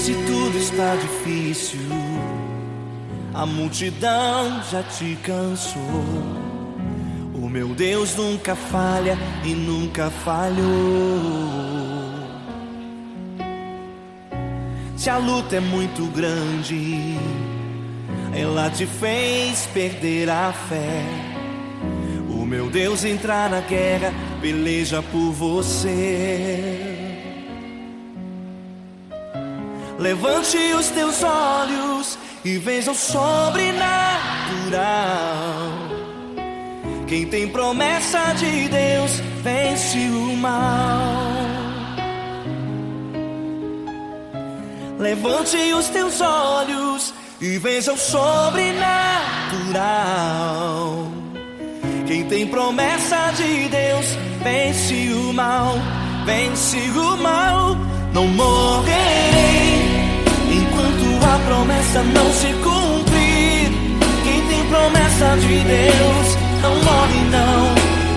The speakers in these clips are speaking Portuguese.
Se tudo está difícil, a multidão já te cansou. O meu Deus nunca falha e nunca falhou. Se a luta é muito grande, ela te fez perder a fé. O meu Deus entrar na guerra, peleja por você. Levante os teus olhos e veja o sobrenatural. Quem tem promessa de Deus vence o mal. Levante os teus olhos e veja o sobrenatural. Quem tem promessa de Deus vence o mal, vence o mal. Não morrerei enquanto a promessa não se cumprir. Quem tem promessa de Deus não morre não,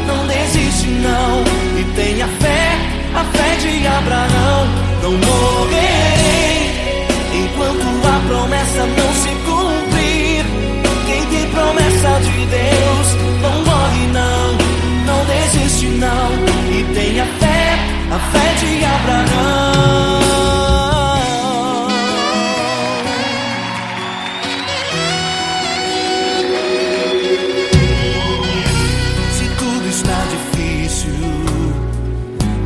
não desiste não. E tenha fé, a fé de Abraão. Não morrerei enquanto a promessa não se cumprir. Quem tem promessa de Deus não morre não, não desiste não. E tenha fé, a fé de Abraão. Se tudo está difícil,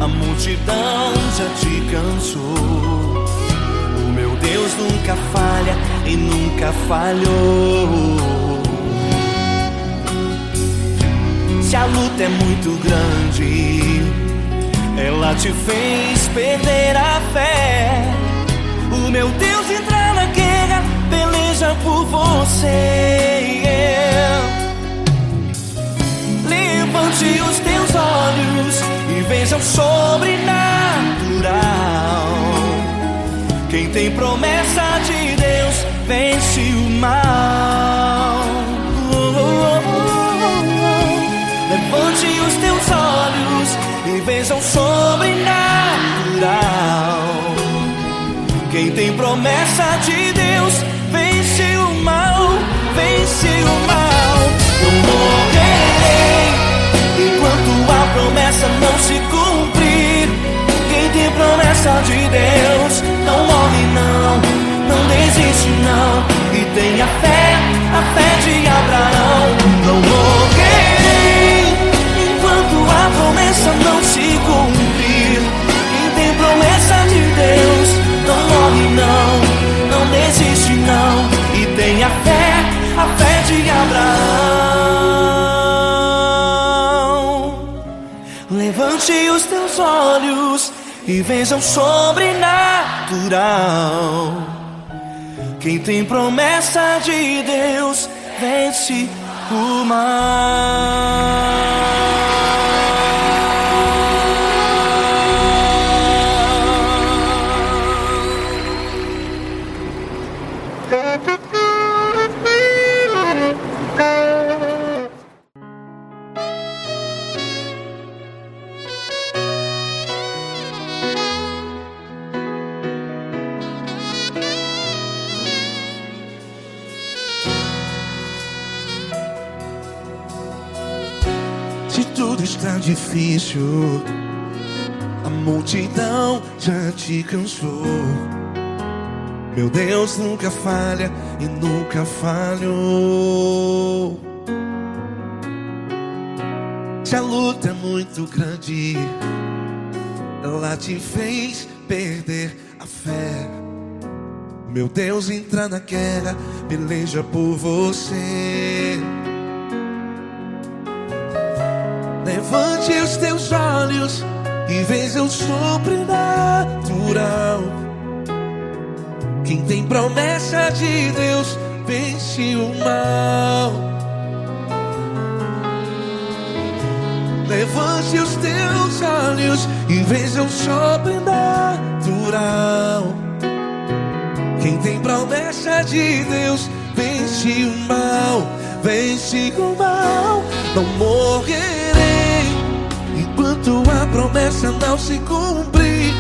a multidão já te cansou. O meu Deus nunca falha e nunca falhou. Se a luta é muito grande, ela te fez perder a fé. O meu Deus entra na guerra, peleja por você. Levante os teus olhos e veja o sobrenatural. Quem tem promessa de Deus vence o mal. Levante os teus olhos e veja o sobrenatural. Quem tem promessa de Deus vence o mal, vence o mal. Não morrerei enquanto a promessa não se cumprir. Quem tem promessa de Deus não morre não, não desiste não. E tenha fé, a fé de Abraão. Não morrerei enquanto a promessa não se cumprir. Quem tem promessa de Deus não morre não, não desiste não. E tenha fé, a fé de Abraão. Levante os teus olhos e veja o sobrenatural. Quem tem promessa de Deus vence o mal. Se tudo está difícil, a multidão já te cansou. Meu Deus nunca falha e nunca falhou. Se a luta é muito grande, ela te fez perder a fé. Meu Deus entra na guerra, peleja por você. Levante os teus olhos e veja o sobrenatural. Quem tem promessa de Deus vence o mal. Levante os teus olhos e veja o sobrenatural. Quem tem promessa de Deus vence o mal, vence o mal. Não morrerei enquanto a promessa não se cumprir.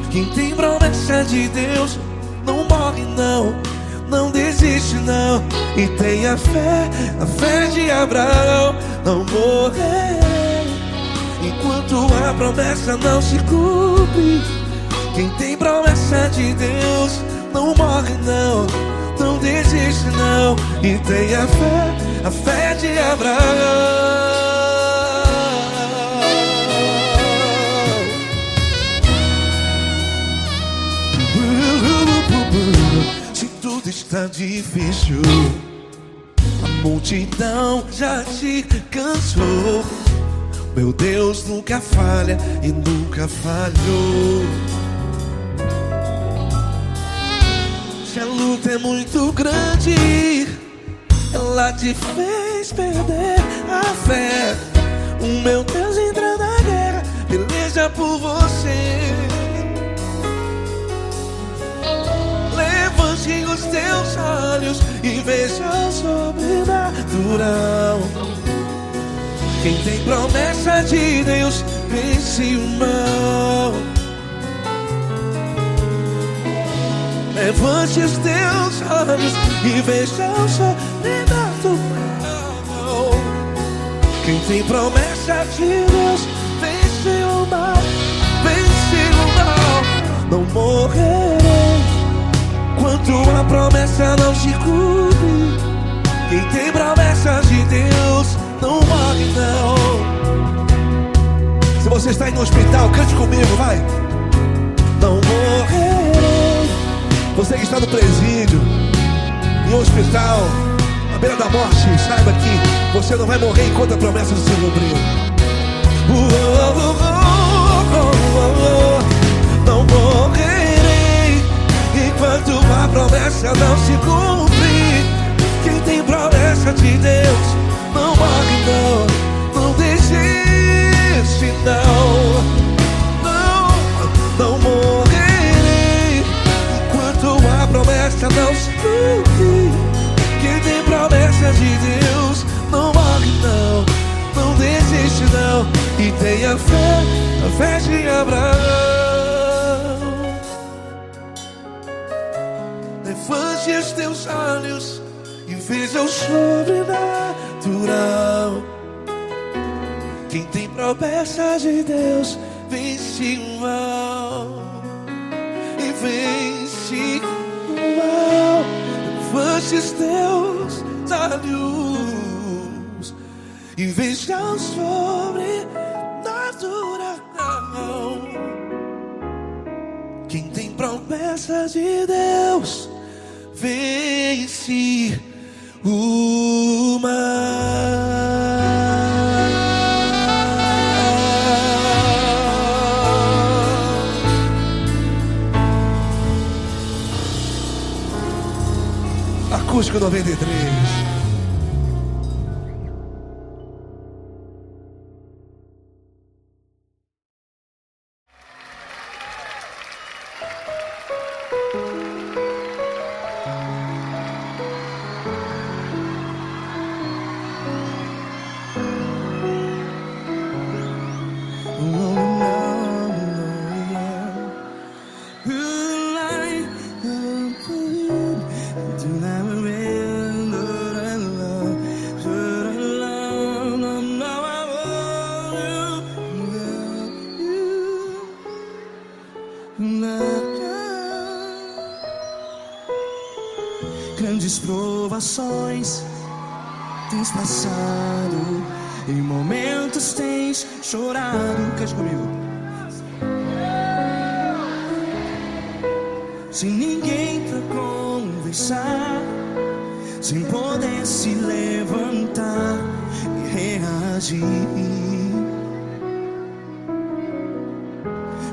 Quem tem promessa de Deus não morre não, não desiste não. E tenha a fé de Abraão. Não morrerei enquanto a promessa não se cumpre. Quem tem promessa de Deus não morre não, não desiste não. E tenha a fé de Abraão. Se tudo está difícil, a multidão já te cansou, meu Deus nunca falha e nunca falhou. Se a luta é muito grande, ela te fez perder a fé. O meu Deus entra na guerra, peleja por você. Levante os teus olhos e veja o sobrenatural. Quem tem promessa de Deus vence o mal. Levante os teus olhos e veja o sobrenatural. Quem tem promessa de Deus vence o mal, vence o mal. Não morrerei enquanto a promessa não se cumpre. Quem tem promessa de Deus não morre não. Se você está aí no hospital, cante comigo, vai. Não morrerei. Você que está no presídio, em um hospital, à beira da morte, saiba que você não vai morrer enquanto a promessa não se cumprir. Não morrerei enquanto a promessa não se cumprir. Quem tem promessa de Deus não morre não, não desiste não. Não morrerei enquanto a promessa não se cumprir. Quem tem promessa de Deus não morre não, não desiste não. E tenha a fé de Abraão. Levante os teus olhos e veja o sobrenatural. Quem tem promessa de Deus vence o mal, e vence o mal. Levante os teus olhos e veja o sobrenatural. Quem tem promessa de Deus vence o mal. Acústico 93. Grandes provações tens passado, em momentos tens chorado. Cante comigo. Sem ninguém pra conversar, sem poder se levantar e reagir.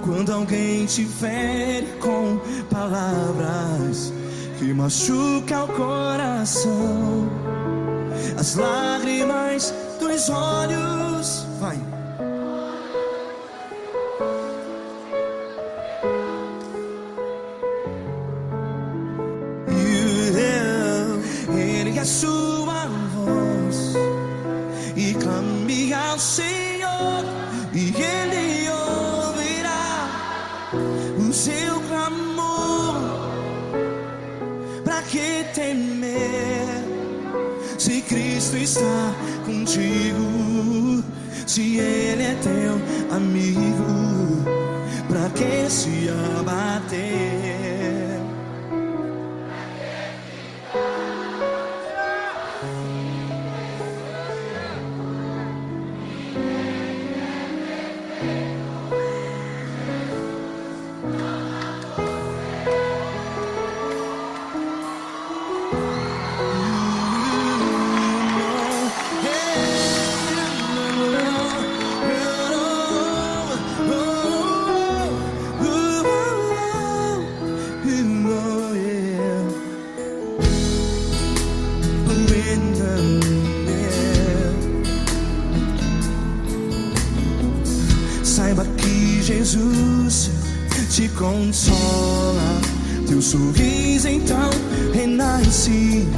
Quando alguém te fere com palavras que machuca o coração, as lágrimas dos olhos, vai. Ergue a sua voz e clame ao Senhor, e Ele ouvirá o seu clamor. que temer? Se Cristo está contigo, se Ele é teu amigo, pra que se abater? Saiba que Jesus te consola, teu sorriso então renasce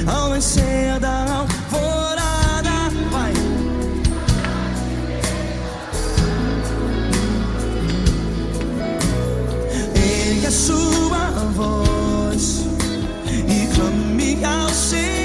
ao nascer da alvorada. Vai. Ergue a sua voz e clame ao Senhor.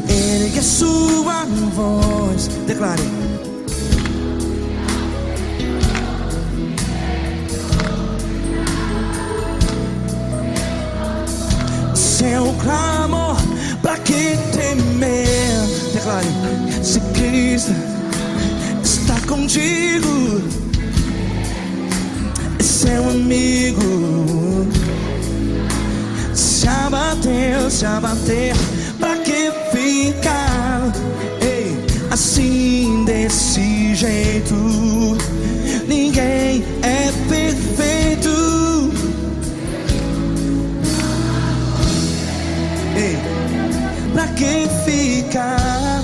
Ergue a sua voz, declare. Seu clamor, pra que temer? Declare. Se Cristo está contigo, é seu amigo. Se abater, pra que ficar assim desse jeito? Ninguém é perfeito. Pra que ficar?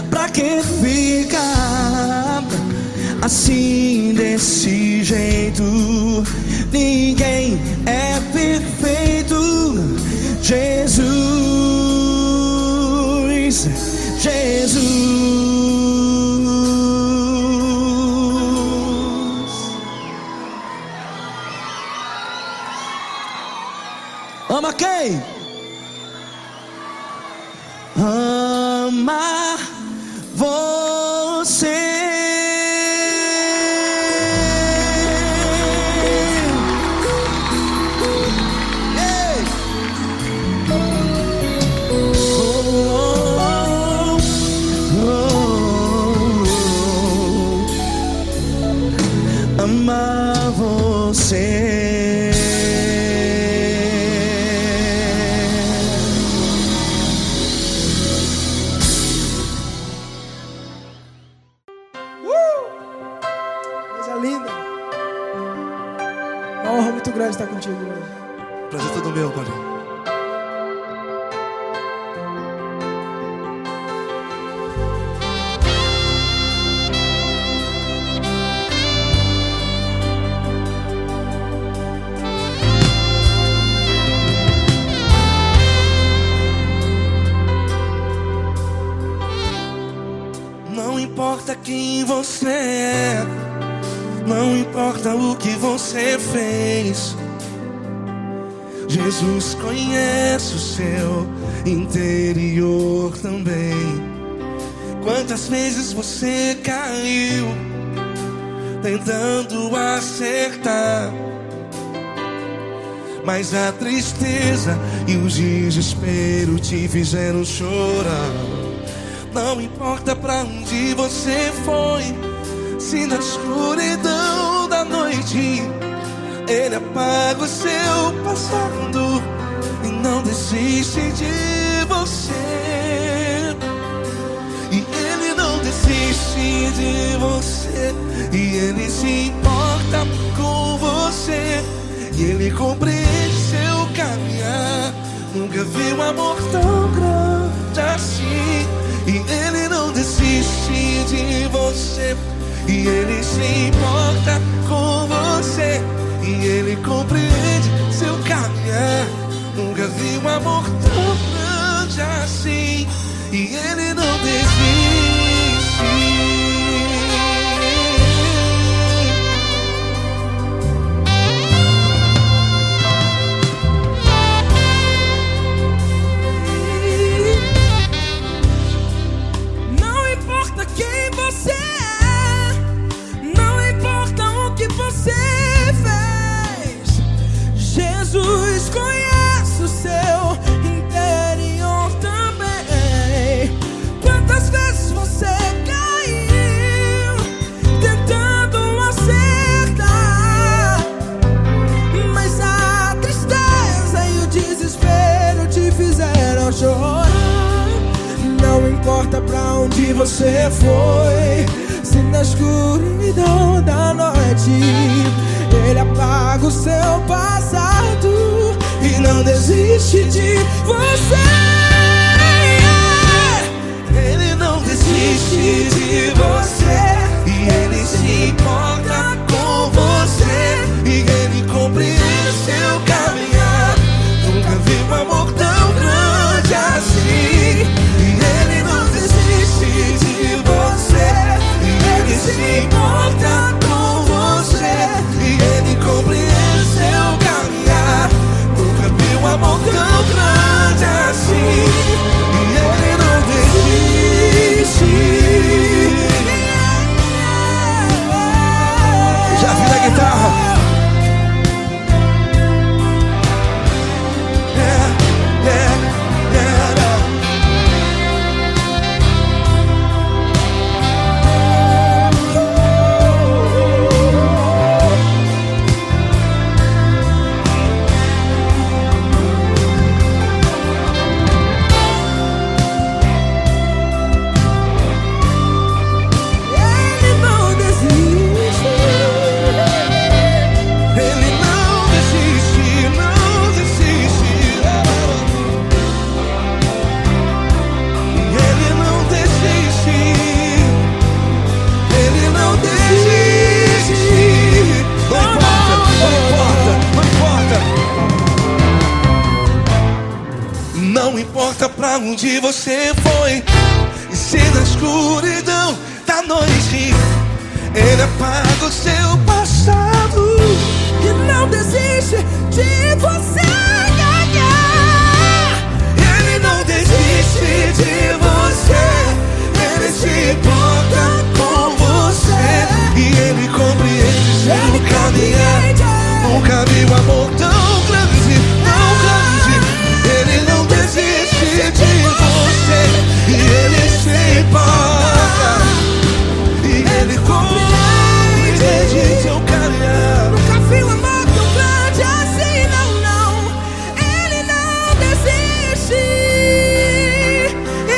Pra que ficar assim desse jeito? Ninguém é perfeito. Jesus, Jesus. Ama quem? Ama você. Ama você. Coisa linda. muito grande estar contigo hoje. Prazer todo meu, Paulinho. Não importa quem você é, não importa o que você fez, Jesus conhece o seu interior também. Quantas vezes você caiu tentando acertar, mas a tristeza e o desespero te fizeram chorar. Não importa pra onde você foi, se na escuridão da noite Ele apaga o seu passado e não desiste de você. E Ele não desiste de você, e Ele se importa com você, e Ele compreende seu caminhar. Nunca vi um amor tão grande assim. E Ele não desiste de você, e Ele se importa com você, e Ele compreende seu caminhar. Nunca vi um amor tão grande assim. E Ele não desiste. Jesus conhece o seu interior também. Quantas vezes você caiu tentando acertar, mas a tristeza e o desespero te fizeram chorar. Não importa pra onde você foi, se na escuridão da noite Ele apaga o seu passado e não desiste de você. Ele não desiste de você, e Ele se importa com você, e Ele compreende seu caminhar. Nunca vi um amor tão grande assim. E Ele não desiste de você, e Ele se importa com você, e Ele compreende seu caminhar. Nunca vi um amor tão grande assim. E Ele não desiste. Já vi na guitarra. Não importa pra onde você foi, e se na escuridão da noite Ele apaga o seu passado E não desiste de você. Ele não desiste de você, Ele se importa com você, e Ele compreende seu caminhar. Nunca vi um amor tão grande, tão grande. Ele não desiste de você, e Ele se importa, e Ele compreende seu caminhar. Nunca vi um amor tão grande assim, não, não. Ele não desiste, e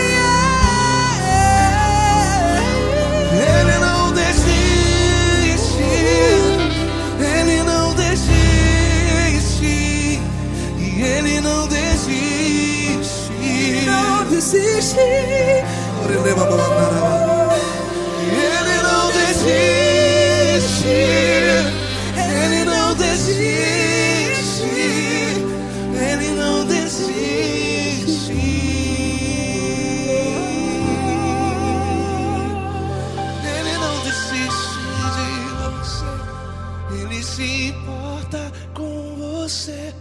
se importa com você.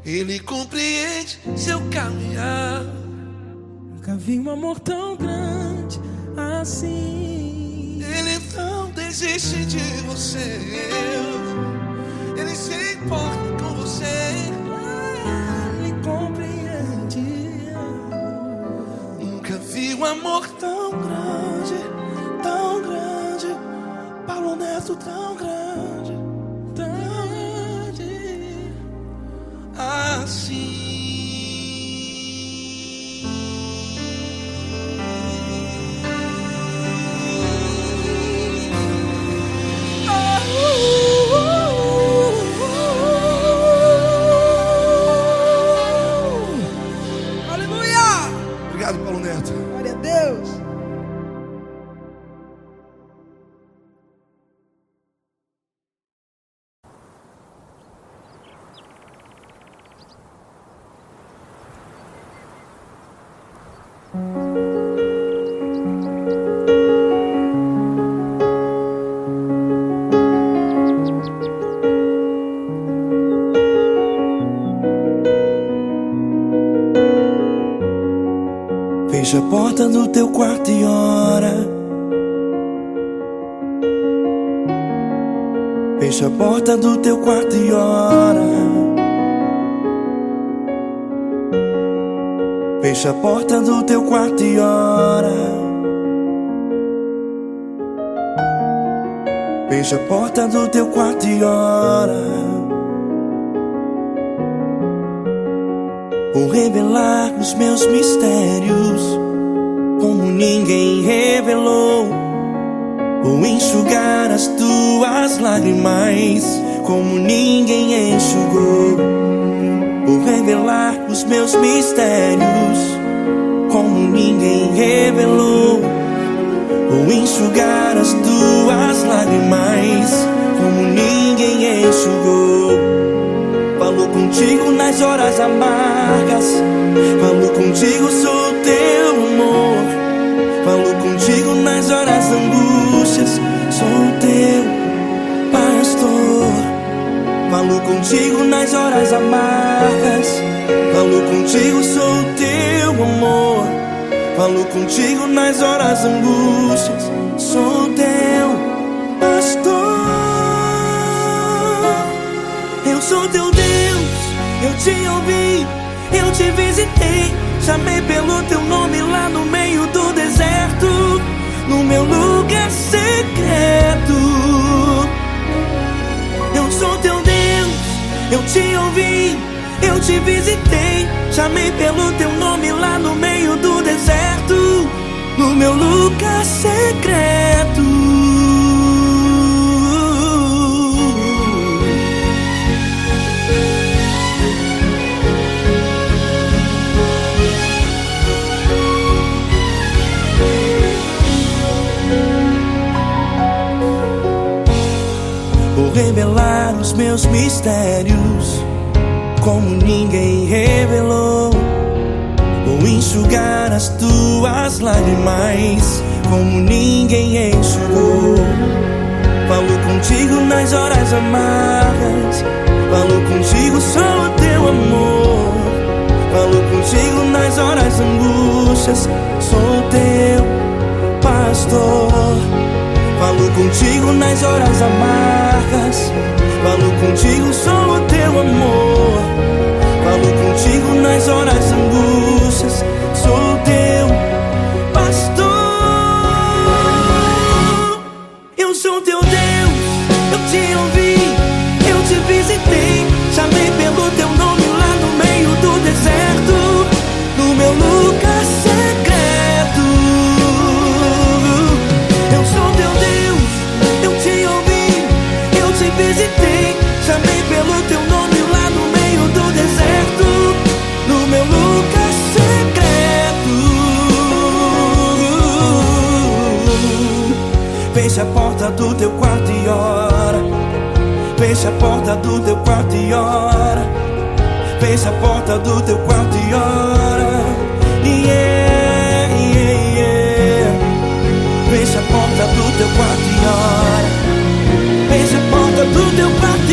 Ele compreende seu caminhar. Nunca vi um amor tão grande assim. Ele não desiste de você. Ele se importa com você. Ele compreende. Nunca vi um amor tão grande, tão grande. Paulo Neto tão grande, tão grande assim. Obrigado, Paulo Neto. Glória a Deus. Fecha a porta do teu quarto e ora. Fecha a porta do teu quarto e ora. Fecha a porta do teu quarto e ora. Fecha a porta do teu quarto e ora. Vou revelar os meus mistérios como ninguém revelou. Vou enxugar as tuas lágrimas como ninguém enxugou. Vou revelar os meus mistérios como ninguém revelou. Vou enxugar as tuas lágrimas como ninguém enxugou. Falo contigo nas horas amargas. Falo contigo, sou teu amor. Falo contigo nas horas angústias. Sou teu pastor. Falo contigo nas horas amargas. Falo contigo, sou teu amor. Falo contigo nas horas angústias. Sou teu pastor. Eu sou teu Deus, eu te ouvi, eu te visitei. Chamei pelo teu nome lá no meio do deserto, no meu lugar secreto. Eu sou teu Deus, eu te ouvi, eu te visitei. Chamei pelo teu nome lá no meio do deserto, no meu lugar secreto. Vou revelar os meus mistérios como ninguém revelou. Vou enxugar as tuas lágrimas como ninguém enxugou. Falo contigo nas horas amargas. Falo contigo, sou o teu amor. Falo contigo nas horas angústias. Sou teu pastor. Falo contigo nas horas amargas. Falo contigo, sou o teu amor. Falo contigo nas horas angústias. Sou teu pastor. Eu sou teu Deus, eu te ouvi, eu te visitei. Chamei pelo teu nome lá no meio do deserto, no meu lugar secreto. Eu sou teu Deus, eu te ouvi, eu te visitei. Chamei pelo teu nome lá no meio do deserto, no meu lugar secreto. Fecha a porta do teu quarto e ora. Fecha a porta do teu quarto e ora. Fecha a porta do teu quarto e ora. Yeah, yeah, yeah. Fecha a porta do teu quarto e ora. Fecha a porta do teu quarto.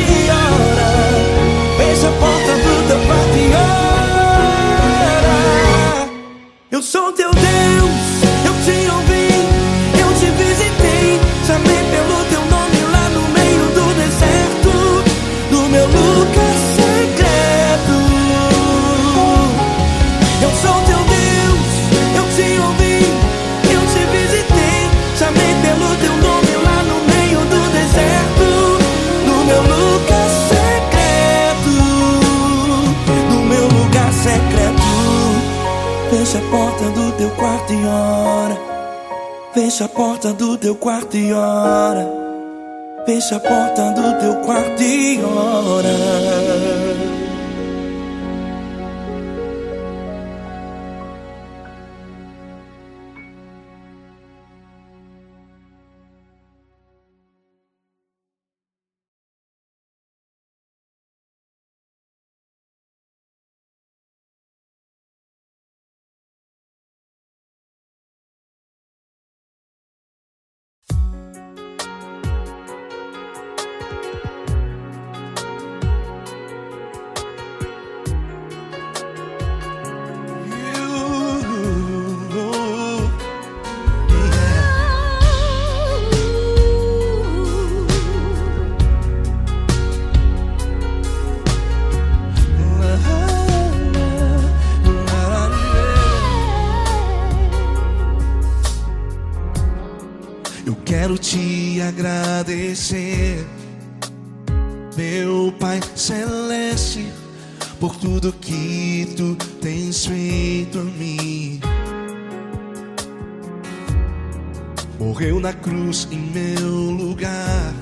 Fecha a porta do teu quarto e ora. Fecha a porta do teu quarto e ora. Quero te agradecer, meu Pai Celeste, por tudo que tu tens feito a mim. Morreu na cruz em meu lugar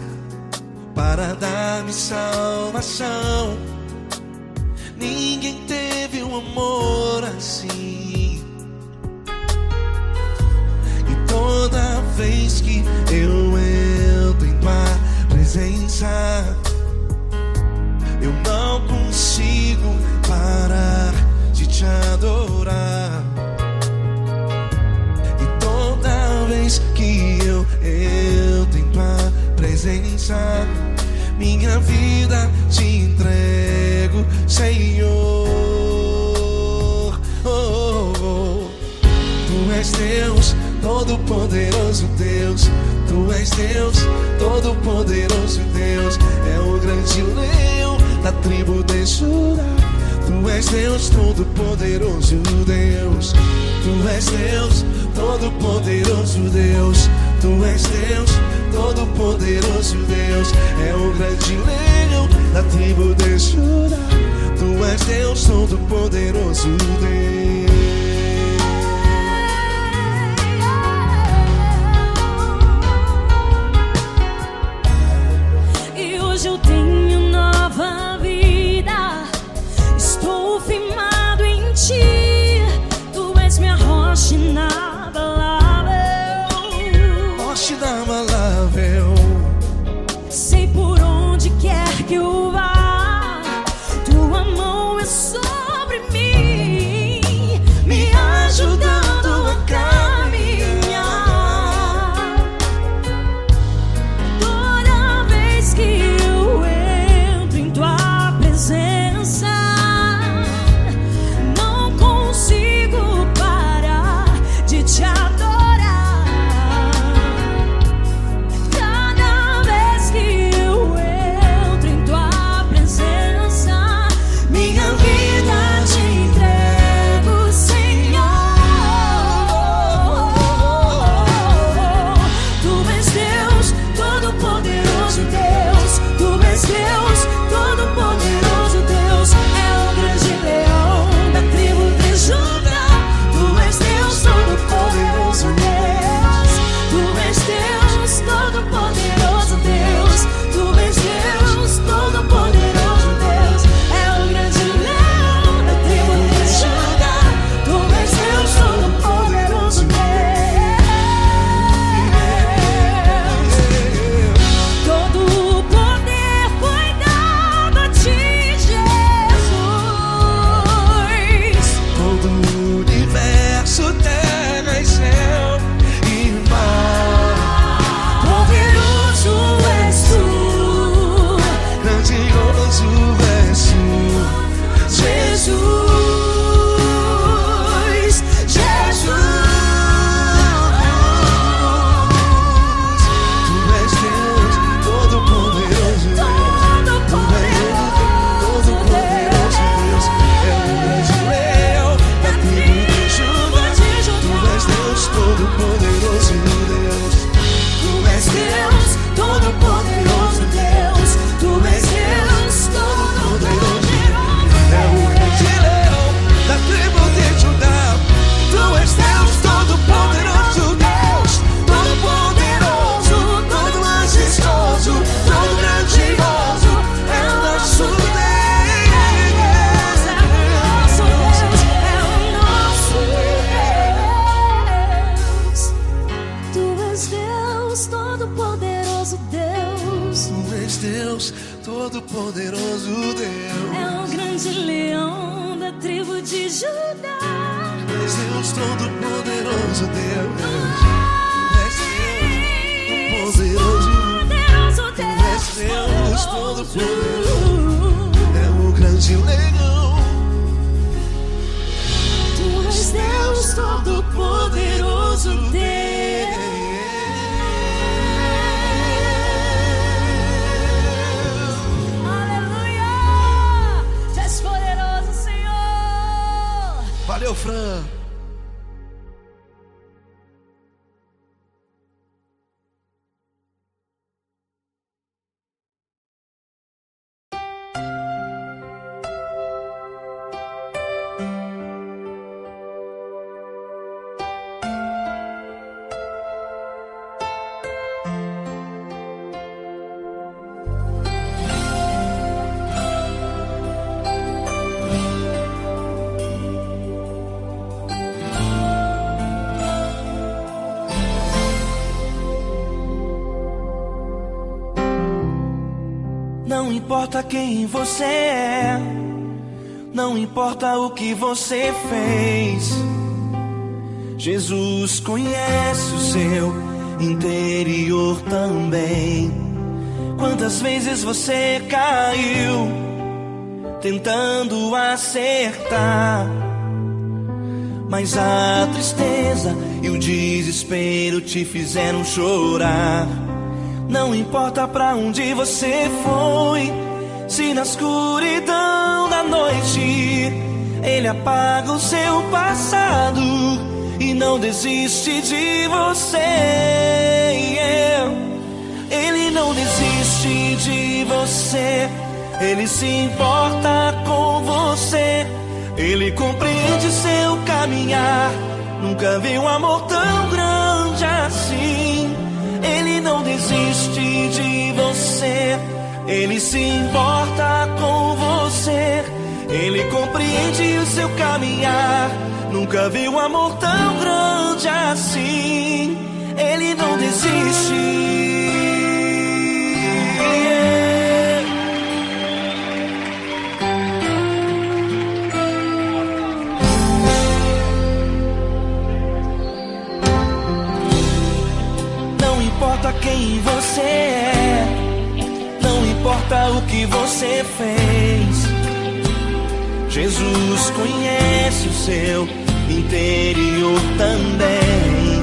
para dar-me salvação. Ninguém teve um amor assim. E toda vez que eu entro em tua presença, eu não consigo parar de te adorar. E toda vez que eu entro em tua presença, minha vida te entrego, Senhor. Tu és Deus, Todo-Poderoso Deus. Tu és Deus, Todo-Poderoso Deus. É o grande leão da tribo de Judá. Tu és Deus, Todo-Poderoso Deus. Tu és Deus, Todo-Poderoso Deus. Tu és Deus, Todo-Poderoso Deus. É o grande leão da tribo de Judá. Tu és Deus, Todo-Poderoso Deus. Eu tenho nova vida, estou firmado em ti. Tu és minha rocha inabalável, Rocha inabalável. sei por onde quer que eu vá, tua mão é sobre mim. Deus, todo-poderoso Deus. É o grande leão da tribo de Judá. És Deus, todo-poderoso Deus. És Deus, poderoso Deus. És Deus, todo-poderoso. É o grande leão. Tu és Deus, todo-poderoso Deus. Aleluia! Tu és poderoso, Senhor. Valeu, Fran. Não importa quem você é, não importa o que você fez, Jesus conhece o seu interior também. Quantas vezes você caiu tentando acertar, mas a tristeza e o desespero te fizeram chorar. Não importa pra onde você foi, se na escuridão da noite Ele apaga o seu passado e não desiste de você. Ele não desiste de você, Ele se importa com você, Ele compreende seu caminhar. Nunca vi um amor tão grande assim. Ele não desiste de você, Ele se importa com você, Ele compreende o seu caminhar. Nunca vi um amor tão grande assim. Ele não desiste. Não importa quem você é, não importa o que você fez, Jesus conhece o seu interior também.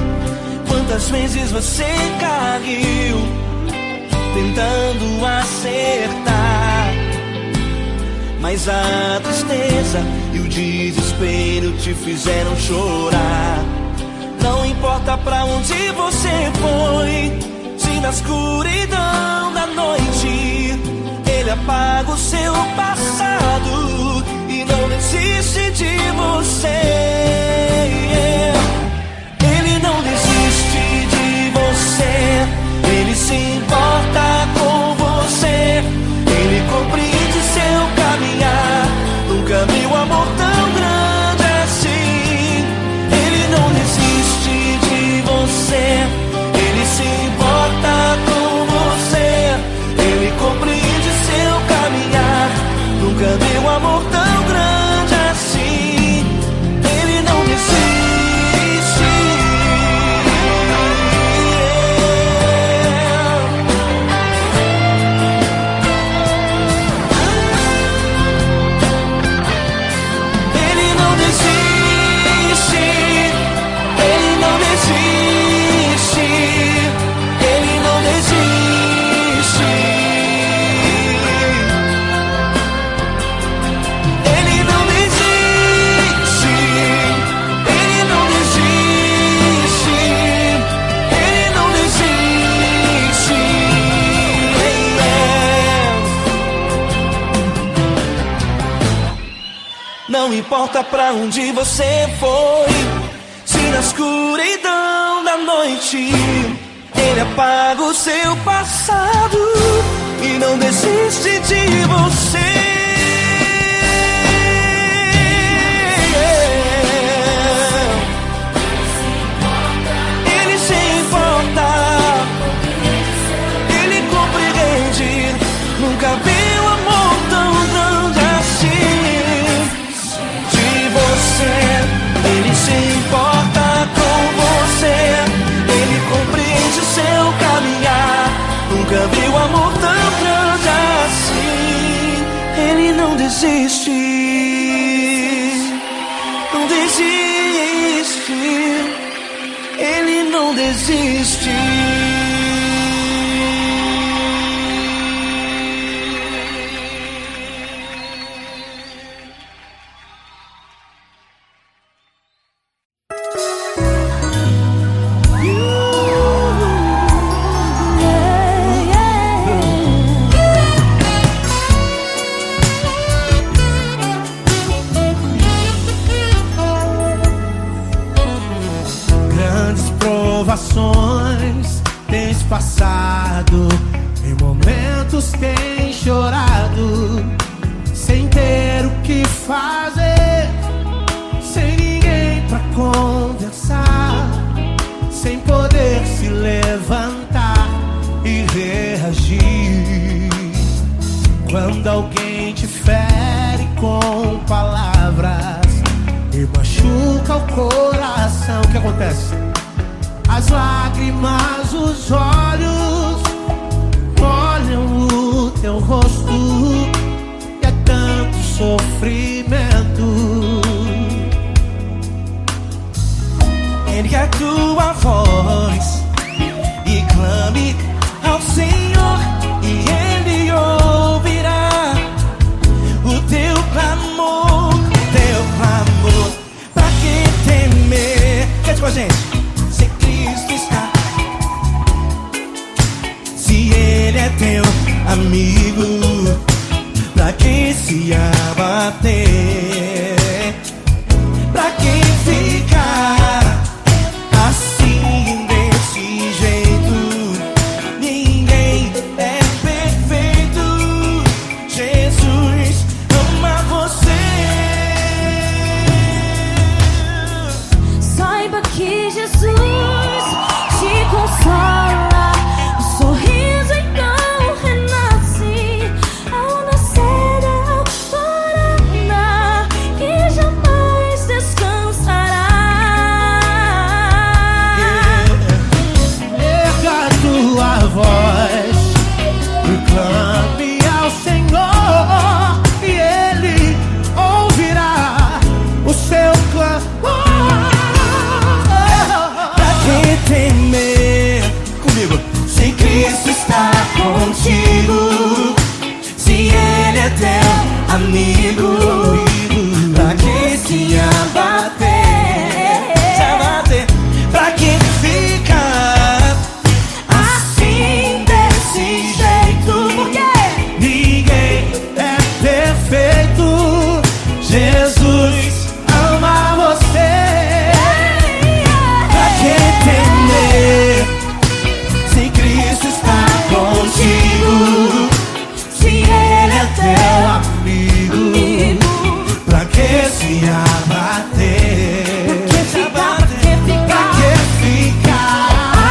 Quantas vezes você caiu tentando acertar, mas a tristeza e o desespero te fizeram chorar. Não importa pra onde você foi, se na escuridão da noite Ele apaga o seu passado e não desiste de você. Ele não desiste de você, Ele se importa com você, Ele compreende seu caminhar. Nunca vi um amor tão grande assim. Ele não desiste de você, Ele se importa com você, Ele compreende seu caminhar. Nunca vi um amor tão grande assim. Ele não desiste. Ele não desiste. Ele não desiste. Ele não desiste. Ele não desiste. Ele não desiste. Ele não desiste. Não importa pra onde você foi, se na escuridão da noite Ele apaga o seu passado e não desiste de você. Ele se importa, Ele compreende. Nunca vi um amor tão grande assim. De você, ele se importa com você, ele compreende o seu caminhar. Nunca vi um amor tão grande assim. Ele não desiste, não desiste, ele não desiste. Provações tens passado, em momentos tens chorado, sem ter o que fazer, sem ninguém pra conversar, sem poder se levantar e reagir. Quando alguém te fere com palavras e machuca o coração, o que acontece? As lágrimas, os olhos molham o teu rosto, e é tanto sofrimento. Ergue a tua voz e clame ao Senhor, e Ele ouvirá o teu clamor, teu clamor. Pra que temer? Cante com a gente. Ele é teu amigo, pra que se abater? Pra que ficar assim desse jeito? Ninguém é perfeito. Jesus ama você. Saiba que Jesus te consola. Clame ao Senhor e Ele ouvirá o seu clamor. Pra que temer? Comigo. Se Cristo está contigo, se Ele é teu amigo, pra que se abater? Se abater? Pra que ficar assim desse jeito? Jesus ama você. Pra que temer? Se Cristo está contigo, se Ele é teu amigo, pra que se abater? Pra que ficar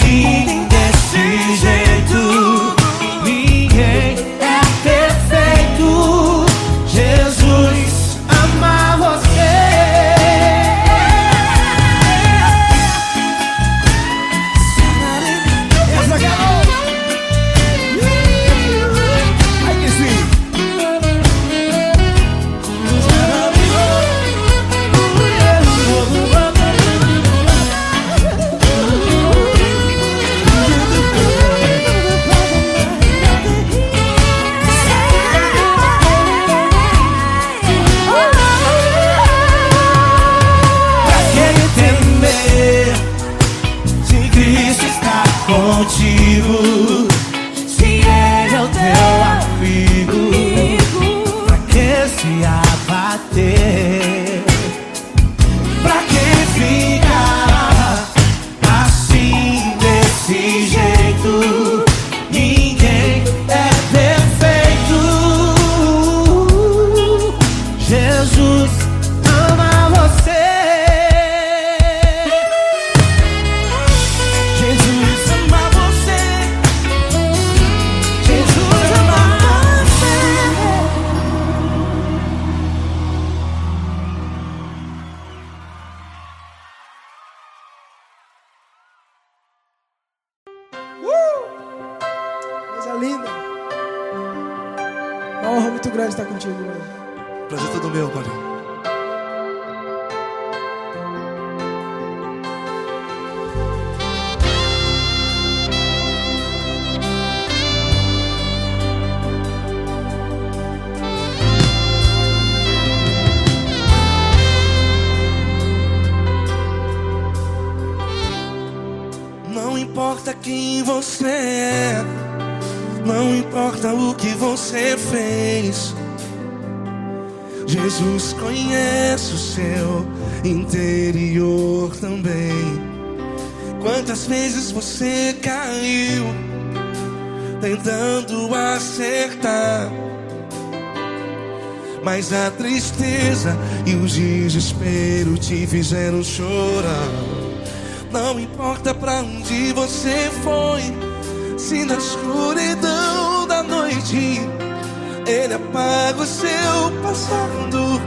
assim desse jeito? Ninguém é perfeito. Jesus ama você. Essa galera. Ai que sim. Contigo, se Ele é o teu amigo, pra que se abater? Pra que ficar assim desse jeito? Ninguém é perfeito. Jesus ama você. Jesus ama você. linda. É uma honra muito grande estar contigo, mano. Prazer todo meu, Paulinho. Não importa quem você é, não importa o que você fez, Jesus conhece o seu interior também. Quantas vezes você caiu tentando acertar, mas a tristeza e o desespero te fizeram chorar. Não importa pra onde você foi, se na escuridão da noite Ele apaga o seu passado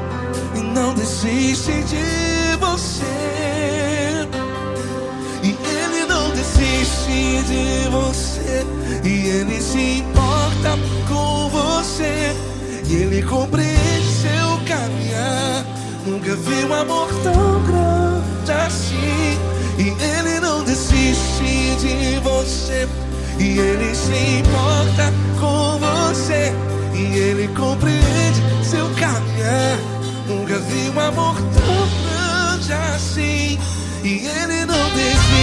e não desiste de você. E Ele não desiste de você, e Ele se importa com você, e Ele compreende seu caminhar. Nunca vi um amor tão grande assim. E Ele não desiste de você, e Ele se importa com você, e Ele compreende seu caminhar. Nunca vi um amor tão grande assim. E Ele não desiste.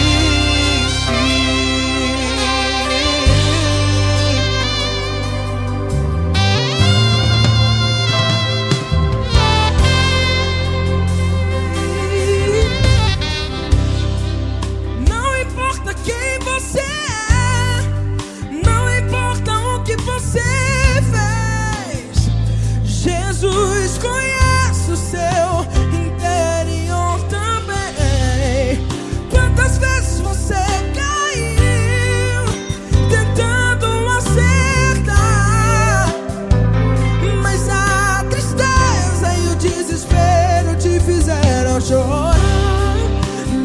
Jesus conhece o seu interior também. Quantas vezes você caiu tentando acertar, mas a tristeza e o desespero te fizeram chorar.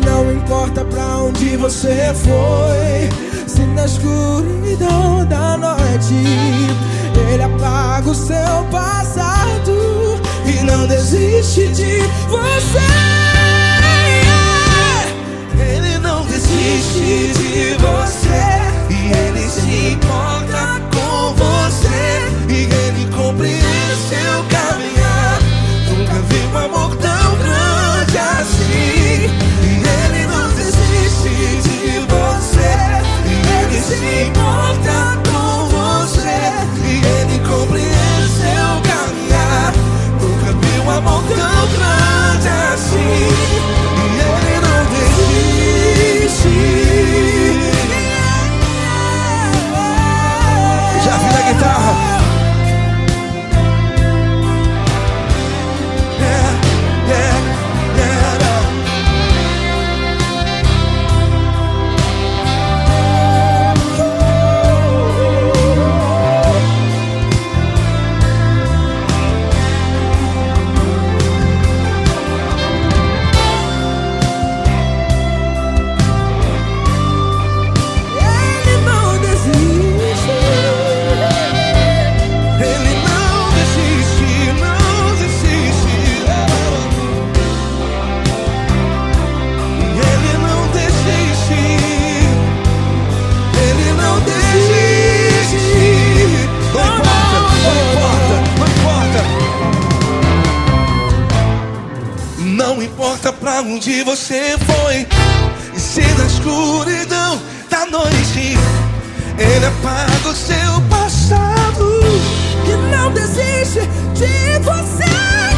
Não importa pra onde você foi, se na escuridão da noite Ele apaga o seu passado e não desiste de você. Ele não desiste de você, e Ele se importa com você, e Ele compreende seu caminhar. Nunca vi um amor tão grande assim. E Ele não desiste de você, e Ele se importa com você, e Ele compreende seu caminhar. Nunca vi um amor tão grande assim. E Ele não desiste. Já vi na guitarra. Não importa pra onde você foi, e se na escuridão da noite Ele apaga o seu passado E não desiste de você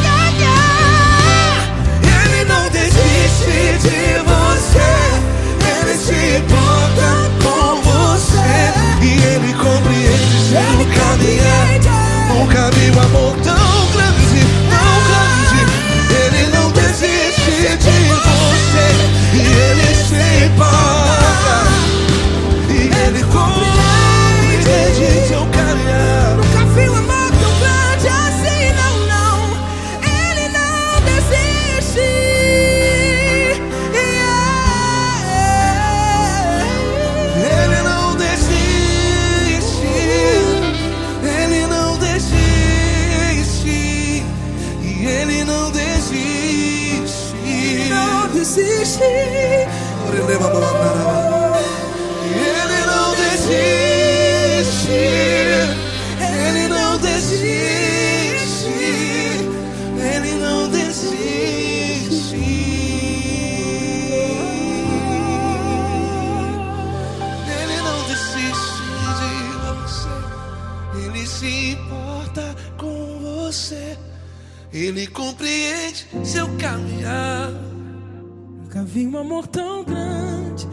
ganhar. Ele não desiste de você, Ele se importa com você, e Ele compreende seu caminhar. Nunca vi um amor tão grande, tão grande. Ele não desiste de você, e Ele se importa, e Ele compreende seu caminhar. Nunca vi um amor tão grande assim, não, não. Ele não desiste, ele não desiste, ele não desiste. Ele não desiste de você, ele se importa com você, ele compreende seu caminhar. Nunca vi um amor tão grande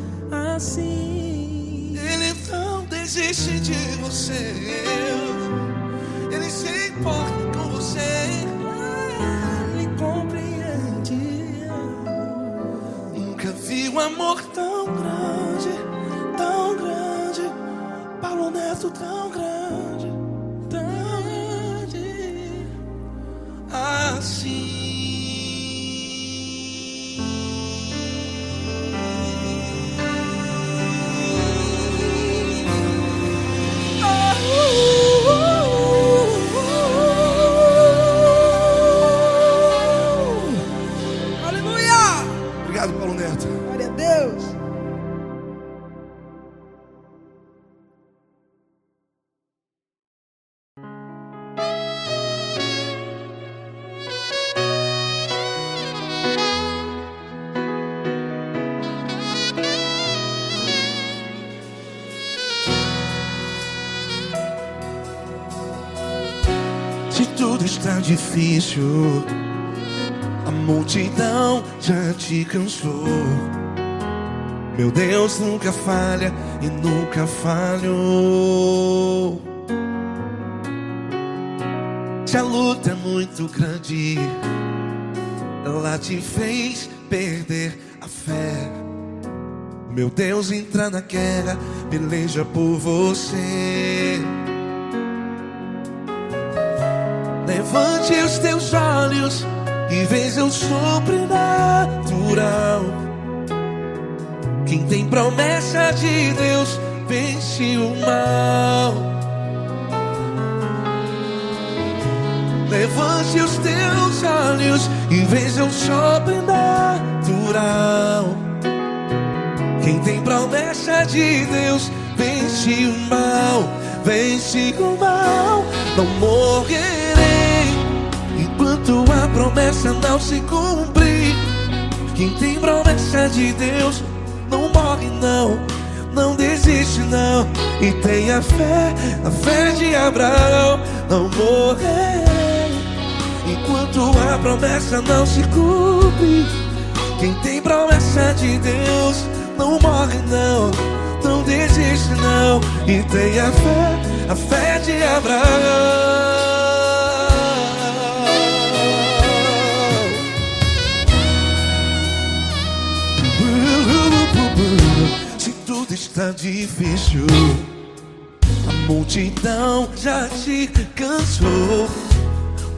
assim. Ele não desiste de você, ele se importa com você, Ele compreende. nunca vi um amor tão grande, Paulo Neto tão grande, assim. Aleluia! Obrigado, Paulo Neto. Glória a Deus. Se tudo está difícil, a multidão já te cansou. Meu Deus nunca falha e nunca falhou. Se a luta é muito grande, ela te fez perder a fé. Meu Deus entra na guerra, peleja por você. Levante os teus olhos e veja o sobrenatural. Quem tem promessa de Deus vence o mal. Levante os teus olhos e veja o sobrenatural. Quem tem promessa de Deus vence o mal, vence o mal. Não morrerei enquanto a promessa não se cumprir. Quem tem promessa de Deus não morre não, não desiste não. E tenha fé, a fé de Abraão. Não morrerei enquanto a promessa não se cumpre. Quem tem promessa de Deus não morre não, não desiste não. E tenha fé, a fé de Abraão. Se tudo está difícil, a multidão já te cansou.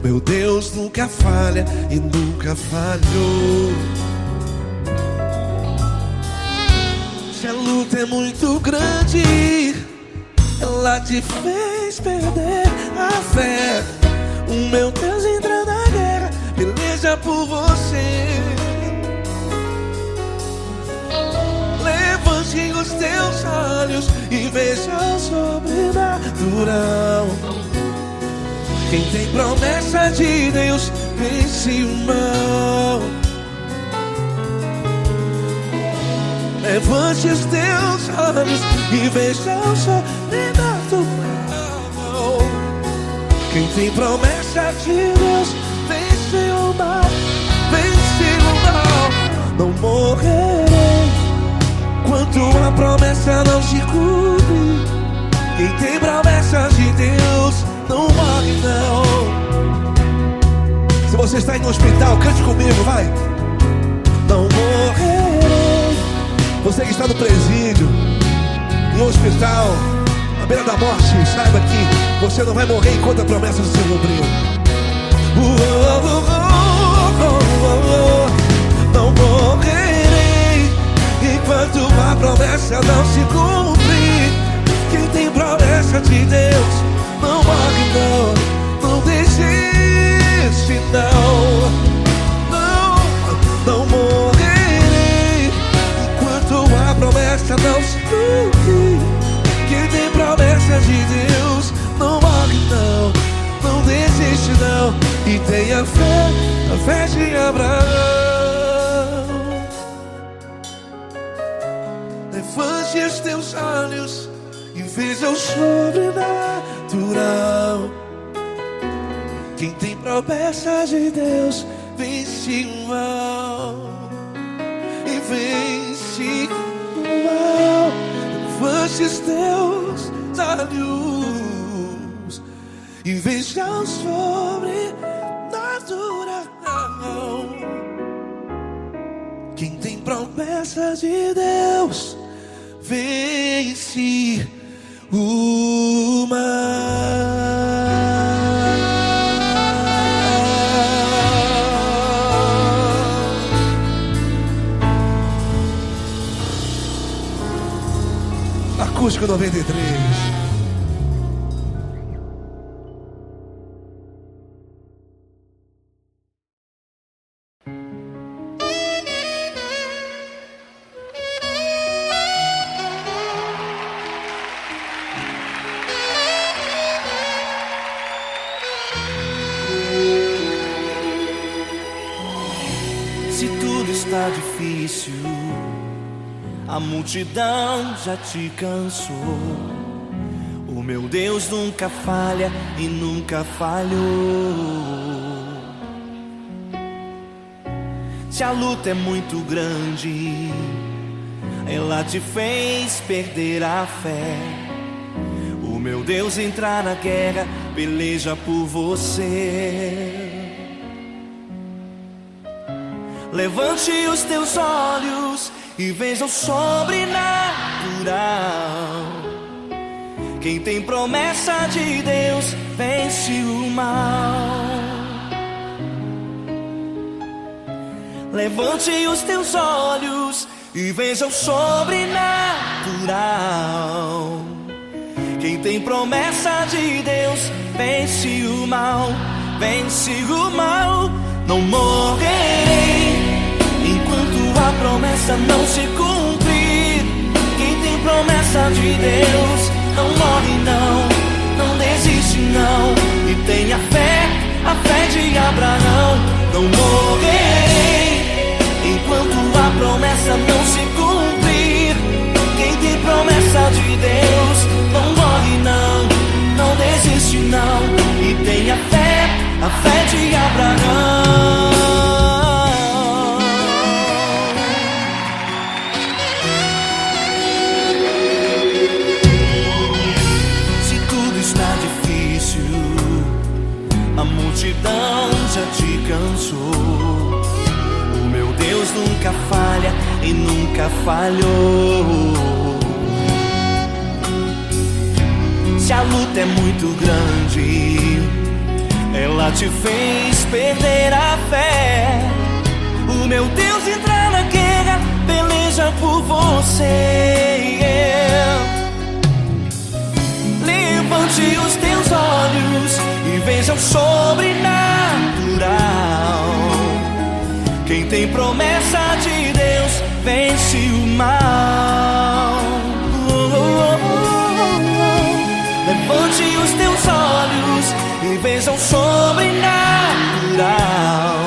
Meu Deus nunca falha e nunca falhou. Se a luta é muito grande, ela te fez perder a fé. O meu Deus entra na guerra, peleja por você. Levante os teus olhos e veja o sobrenatural. Quem tem promessa de Deus vence o mal. Levante os teus olhos e veja o sobrenatural. Quem tem promessa de Deus vence o mal, vence o mal. Não morrerei enquanto a promessa não se cumpre. Quem tem promessa de Deus não morre não. Se você está aí no hospital, cante comigo, vai. Não morrerei. Você que está no presídio, no hospital, à beira da morte, saiba que você não vai morrer enquanto a promessa se cumprir. Não morrerei enquanto a promessa não se cumprir. Quem tem promessa de Deus não morre não, não desiste não. Não morrerei cumprir. Quem tem promessa de Deus não morre não, não desiste não. E tenha fé, a fé de Abraão. Levante os teus olhos e veja o sobrenatural. Quem tem promessa de Deus vence o mal e vence o mal. Levante os teus olhos e veja o sobrenatural. Quem tem promessa de Deus vence o mal. Acústico 93. Se tudo está difícil, a multidão já te cansou. O meu Deus nunca falha e nunca falhou. Se a luta é muito grande, ela te fez perder a fé. O meu Deus entrar na guerra, peleja por você. Levante os teus olhos e veja o sobrenatural. Quem tem promessa de Deus vence o mal. Levante os teus olhos e veja o sobrenatural. Quem tem promessa de Deus vence o mal, vence o mal. Não morrerei enquanto a promessa não se cumprir. Quem tem promessa de Deus não morre não, não desiste não. E tenha fé, a fé de Abraão. Não morrerei enquanto a promessa não se cumprir. Quem tem promessa de Deus não morre não, não desiste não. E tenha fé, a fé de Abraão. A multidão já te cansou. O meu Deus nunca falha e nunca falhou. Se a luta é muito grande, ela te fez perder a fé. O meu Deus entra na guerra, peleja por você. Levante os teus olhos e veja o sobrenatural. Quem tem promessa de Deus vence o mal. Levante os teus olhos e veja o sobrenatural.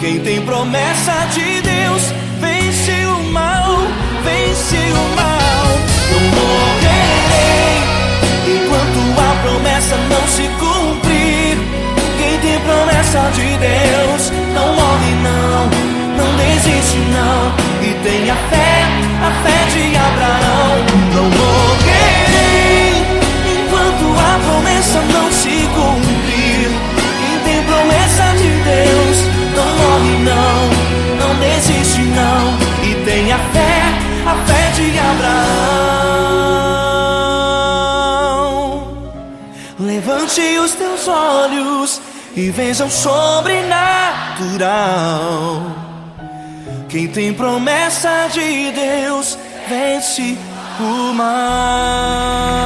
Quem tem promessa de Deus vence o mal, vence o mal. Não morrerei enquanto a promessa não se cumprir. Quem tem promessa de Deus não morre não, não desiste não. E tenha fé, a fé de Abraão. Não morrerei enquanto a promessa não se cumprir. Quem tem promessa de Deus não morre não, não desiste não. E tenha fé, a fé de Abraão. Levante os teus olhos e veja o sobrenatural. Quem tem promessa de Deus vence o mal.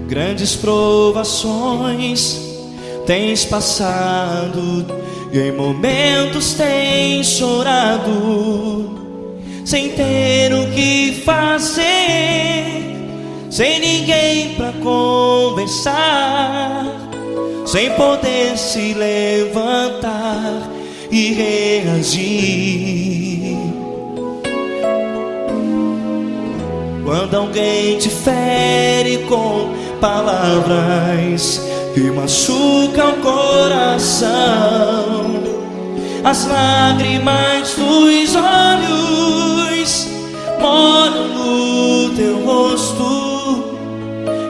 Grandes provações tens passado, e em momentos tens chorado, sem ter o que fazer, sem ninguém pra conversar, sem poder se levantar e reagir. Quando alguém te fere com palavras que machucam o coração, as lágrimas dos olhos molham no teu rosto,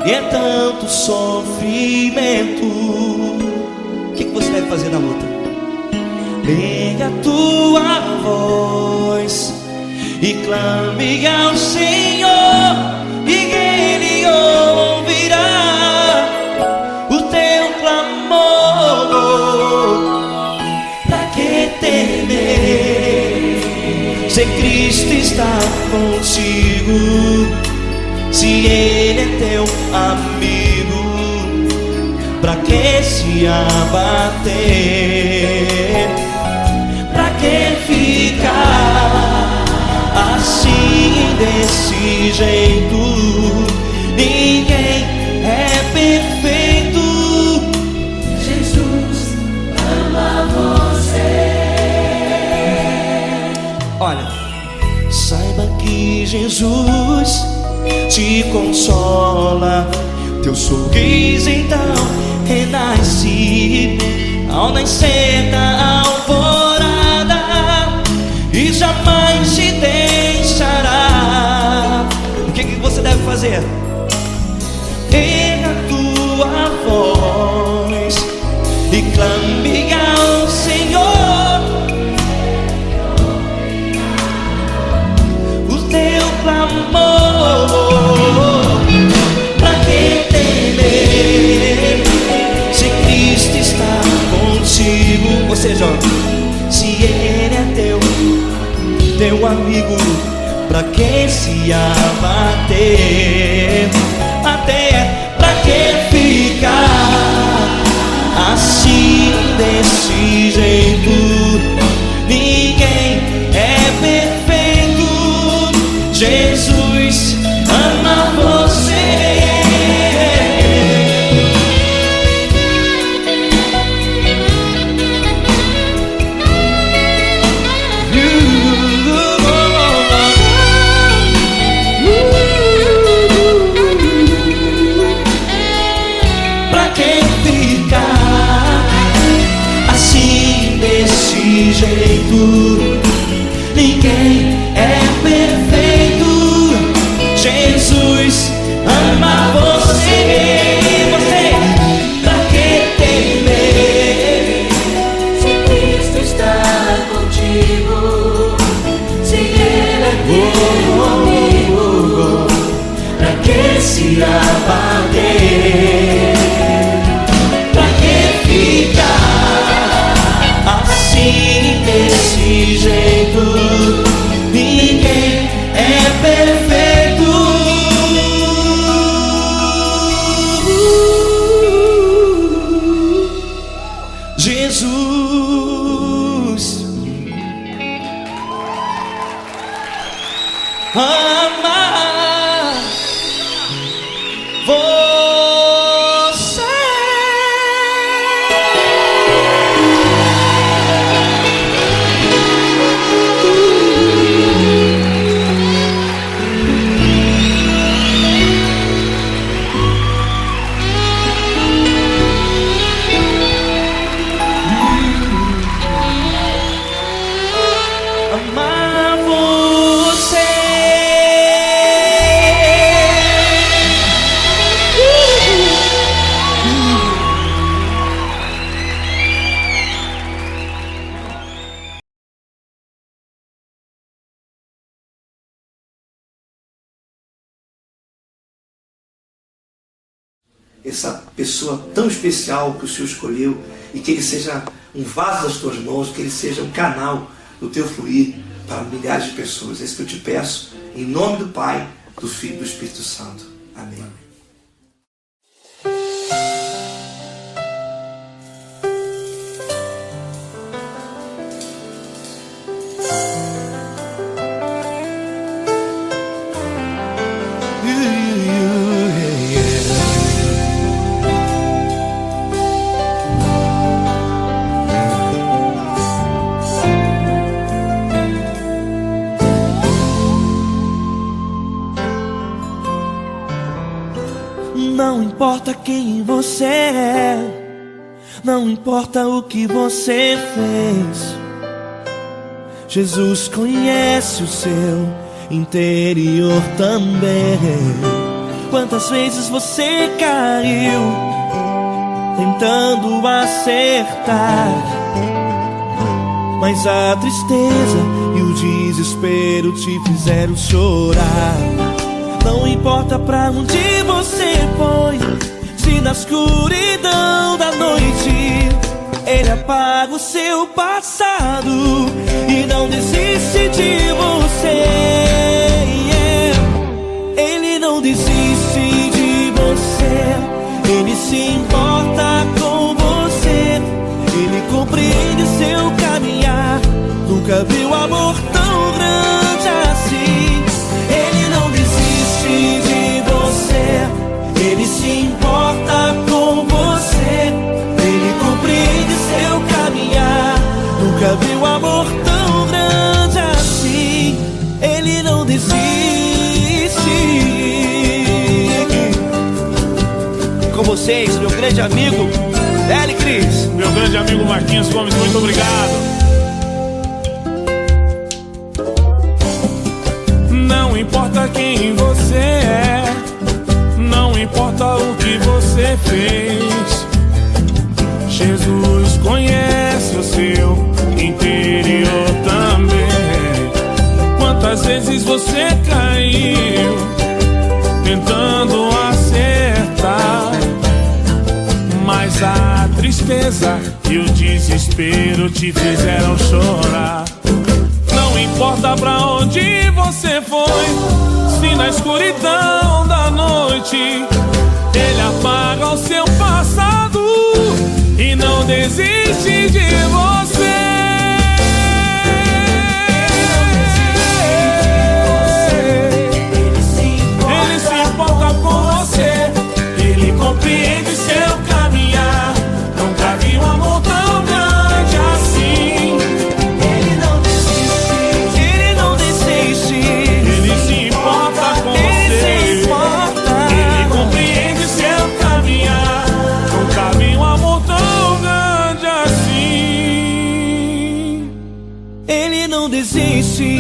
e é tanto sofrimento. O que você deve fazer na luta? Liga a tua voz e clame ao Senhor, e Ele ouvirá o teu clamor. Pra que temer, se Cristo está contigo, se Ele é teu amigo? Pra que se abater? Pra que ficar assim, desse jeito? Ninguém é perfeito. Jesus ama você. Olha, saiba que Jesus te consola. Teu sorriso então renasce ao nascer da alvorada, e jamais te deixará. O que você deve fazer? Erga a tua voz e clame ao Senhor, o teu clamor. Pra que temer, se Cristo está contigo? Ou seja, se Ele é teu amigo, pra que se abater? Até pra que ficar assim, desse jeito? Ninguém é perfeito. Jesus ama você. Jeito, ninguém é perfeito. Jesus ama você. Pra que temer, se Cristo está contigo, se Ele é teu amigo? Pra que se abater? Pra que ficar assim, desse jeito? Ninguém é perfeito. Jesus ama você. Amar você. Essa pessoa tão especial que o Senhor escolheu, e que ele seja um vaso das tuas mãos, que ele seja um canal do teu fluir para milhares de pessoas. É isso que eu te peço, em nome do Pai, do Filho e do Espírito Santo. Amém. Não importa quem você é, não importa o que você fez, Jesus conhece o seu interior também. Quantas vezes você caiu tentando acertar, mas a tristeza e o desespero te fizeram chorar. Não importa pra onde você foi, se na escuridão da noite Ele apaga o seu passado e não desiste de você. Ele não desiste de você, Ele se importa com você, Ele compreende seu caminhar. Nunca viu amor tão grande assim. Ele não desiste de você, Ele se importa com você, Ele compreende seu caminhar. Nunca viu amor tão grande assim. Ele não desiste. Com vocês, meu grande amigo L. Cris. Meu grande amigo Marquinhos Gomes, muito obrigado. Não importa quem você é, não importa o que você fez, Jesus conhece o seu interior também. Quantas vezes você caiu tentando acertar, mas a tristeza e o desespero te fizeram chorar. Não importa pra onde você foi, se na escuridão da noite Ele apaga o seu passado e não desiste de você. Ele se importa com você, Ele compreende seu caminhar. Nunca vi um amor tão grande assim. Ele não desiste, Ele não desiste. Ele se importa com Ele você, se importa. Ele compreende seu caminhar. Nunca vi um amor tão grande assim. Ele não desiste.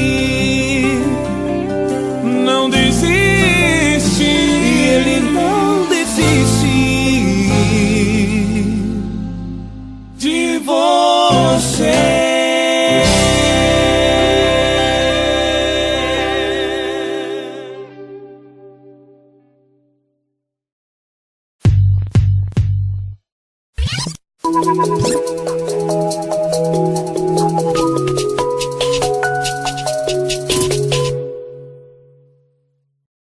Não desiste. Ele não desiste de você.